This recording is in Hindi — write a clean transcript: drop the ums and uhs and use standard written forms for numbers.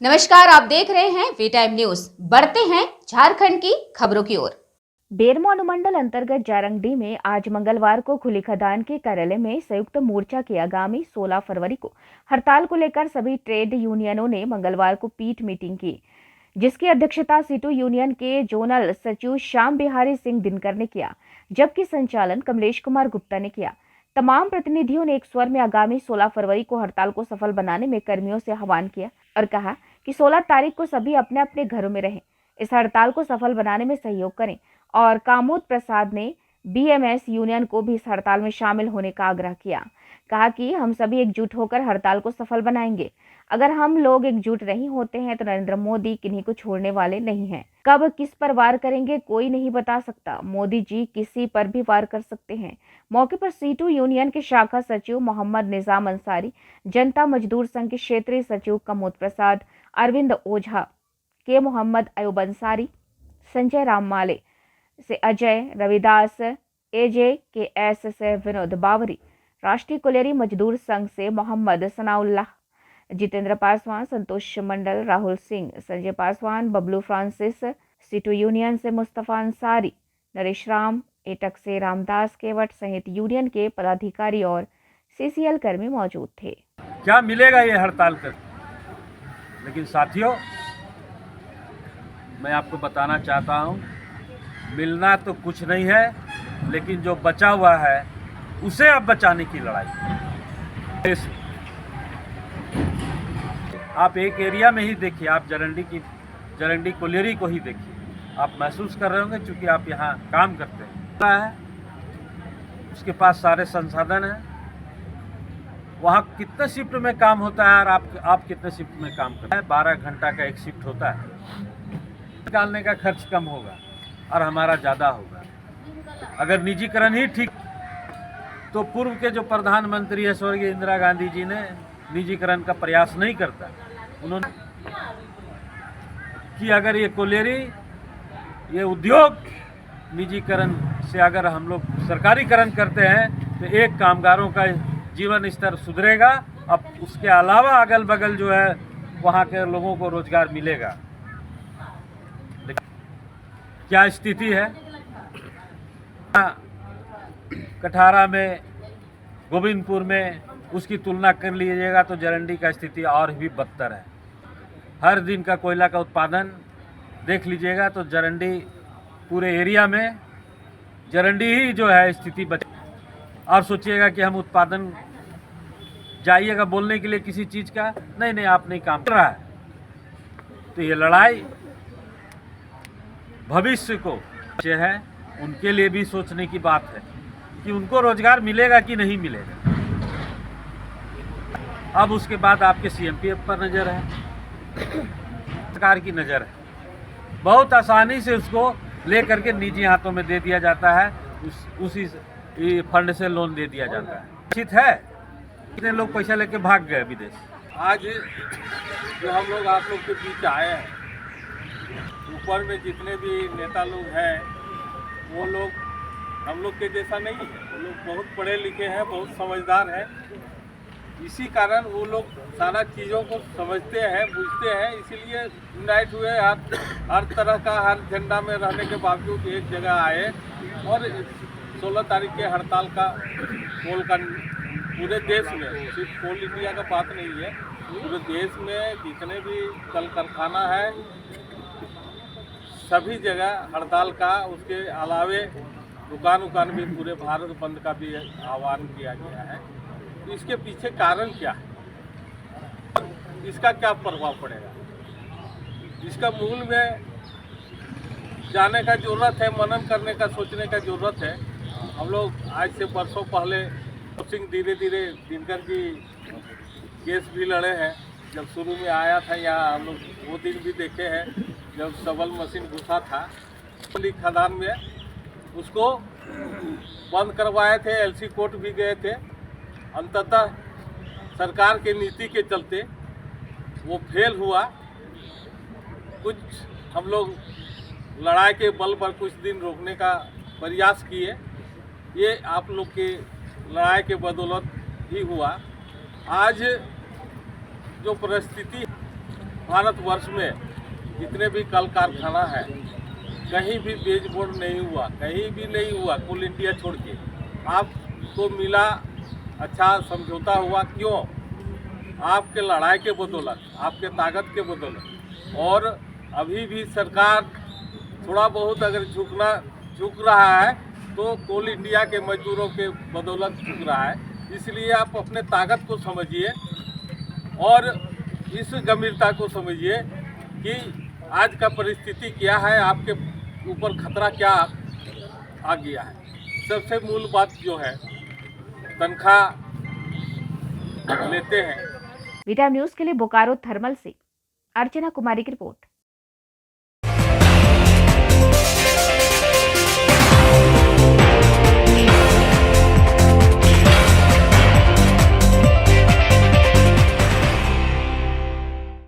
नमस्कार, आप देख रहे हैं वी टाइम न्यूज। बढ़ते हैं झारखंड की खबरों की ओर। बेरमो अनुमंडल अंतर्गत जारंगडी में आज मंगलवार को खुली खदान के कार्यालय में संयुक्त मोर्चा की आगामी 16 फरवरी को हड़ताल को लेकर सभी ट्रेड यूनियनों ने मंगलवार को पीट मीटिंग की, जिसकी अध्यक्षता सीटू यूनियन के जोनल सचिव श्याम बिहारी सिंह दिनकर ने किया, जबकि संचालन कमलेश कुमार गुप्ता ने किया। तमाम प्रतिनिधियों ने एक स्वर में आगामी 16 फरवरी को हड़ताल को सफल बनाने में कर्मियों से आह्वान किया और कहा कि 16 तारीख को सभी अपने अपने घरों में रहें, इस हड़ताल को सफल बनाने में सहयोग करें। और कामोद प्रसाद ने बीएमएस यूनियन को भी इस हड़ताल में शामिल होने का आग्रह किया। कहा कि हम सभी एकजुट होकर हड़ताल को सफल बनाएंगे। अगर हम लोग एकजुट नहीं होते हैं तो नरेंद्र मोदी किन्हीं को छोड़ने वाले नहीं हैं। कब किस पर वार करेंगे कोई नहीं बता सकता। मोदी जी किसी पर भी वार कर सकते हैं। मौके पर सीटू यूनियन के शाखा सचिव मोहम्मद निजाम अंसारी, जनता मजदूर संघ के क्षेत्रीय सचिव कामोद प्रसाद, अरविंद ओझा, के मोहम्मद अयूब अंसारी, संजय राम माले से अजय रविदास, एजे के एस से विनोद बावरी, राष्ट्रीय कुलेरी मजदूर संघ से मोहम्मद सनाउल्लाह, जितेंद्र पासवान, संतोष मंडल, राहुल सिंह, संजय पासवान, बबलू फ्रांसिस, सीटू यूनियन से मुस्तफा अंसारी, नरेश राम, एटक से रामदास केवट सहित यूनियन के पदाधिकारी और सीसीएल कर्मी मौजूद थे। क्या मिलेगा ये हड़ताल कर? लेकिन साथियों, मैं आपको बताना चाहता हूँ, मिलना तो कुछ नहीं है, लेकिन जो बचा हुआ है उसे अब बचाने की लड़ाई। आप एक एरिया में ही देखिए, आप जरंडी कोलेरी को ही देखिए, आप महसूस कर रहे होंगे क्योंकि आप यहाँ काम करते हैं। उसके पास सारे संसाधन हैं। वहाँ कितने शिफ्ट में काम होता है और आप कितने शिफ्ट में काम करते हैं? 12 घंटा का एक शिफ्ट होता है। निकालने का खर्च कम होगा और हमारा ज़्यादा होगा। अगर निजीकरण ही ठीक, तो पूर्व के जो प्रधानमंत्री है स्वर्गीय इंदिरा गांधी जी ने निजीकरण का प्रयास नहीं करता। उन्होंने कि अगर ये कोलेरी, ये उद्योग निजीकरण से अगर हम लोग सरकारीकरण करते हैं तो एक कामगारों का जीवन स्तर सुधरेगा। अब उसके अलावा अगल बगल जो है वहाँ के लोगों को रोजगार मिलेगा। क्या स्थिति है कठारा में, गोविंदपुर में, उसकी तुलना कर लीजिएगा तो जरंडी का स्थिति और भी बदतर है। हर दिन का कोयला का उत्पादन देख लीजिएगा तो जरंडी, पूरे एरिया में जरंडी ही जो है स्थिति बच। और सोचिएगा कि हम उत्पादन जाइएगा बोलने के लिए किसी चीज़ का, नहीं आप नहीं काम कर रहा है। तो ये लड़ाई भविष्य को है, उनके लिए भी सोचने की बात है कि उनको रोजगार मिलेगा कि नहीं मिलेगा। अब उसके बाद आपके सीएमपीएफ पर नज़र है, सरकार की नज़र है। बहुत आसानी से उसको ले करके निजी हाथों में दे दिया जाता है, उसी फंड से लोन दे दिया जाता है। निश्चित है कितने लोग पैसा लेके भाग गए विदेश। आज जो हम लोग आप लोग के बीच आए हैं, ऊपर में जितने भी नेता लोग हैं वो लोग हम लोग के जैसा नहीं है। वो लोग बहुत पढ़े लिखे हैं, बहुत समझदार हैं। इसी कारण वो लोग सारा चीज़ों को समझते हैं, बुझते हैं, इसीलिए यूनाइट हुए। हर तरह का, हर झंडा में रहने के बावजूद एक जगह आए और 16 तारीख के हड़ताल का कोल का पूरे देश में, सिर्फ कोल इंडिया का बात नहीं है, पूरे देश में जितने भी कल कारखाना है सभी जगह हड़ताल का, उसके अलावे दुकान भी पूरे भारत बंद का भी आह्वान किया गया है। तो इसके पीछे कारण क्या है, इसका क्या प्रभाव पड़ेगा, इसका मूल में जाने का जरूरत है, मनन करने का, सोचने का जरूरत है। हम लोग आज से बरसों पहले सिंह धीरे धीरे दिनकर जी केस भी लड़े हैं। जब शुरू में आया था यहाँ, हम लोग वो दिन भी देखे हैं जब सबल मशीन घुसा था खदान में, उसको बंद करवाए थे, एलसी कोर्ट भी गए थे। अंततः सरकार के नीति के चलते वो फेल हुआ। कुछ हम लोग लड़ाई के बल पर कुछ दिन रोकने का प्रयास किए, ये आप लोग के लड़ाई के बदौलत ही हुआ। आज जो परिस्थिति भारतवर्ष में जितने भी कल कारखाना है कहीं भी बेच बोर्ड नहीं हुआ, कहीं भी नहीं हुआ, कुल इंडिया छोड़ के। आपको मिला अच्छा समझौता हुआ, क्यों? आपके लड़ाई के बदौलत, आपके ताकत के बदौलत। और अभी भी सरकार थोड़ा बहुत अगर झुक रहा है तो कोल इंडिया के मजदूरों के बदौलत झुक रहा है। इसलिए आप अपने ताकत को समझिए और इस गंभीरता को समझिए कि आज का परिस्थिति क्या है, आपके ऊपर खतरा क्या आ गया है। सबसे मूल बात जो है, तनख्वाह लेते हैं। वी टाइम न्यूज़ के लिए बोकारो थर्मल से अर्चना कुमारी की रिपोर्ट।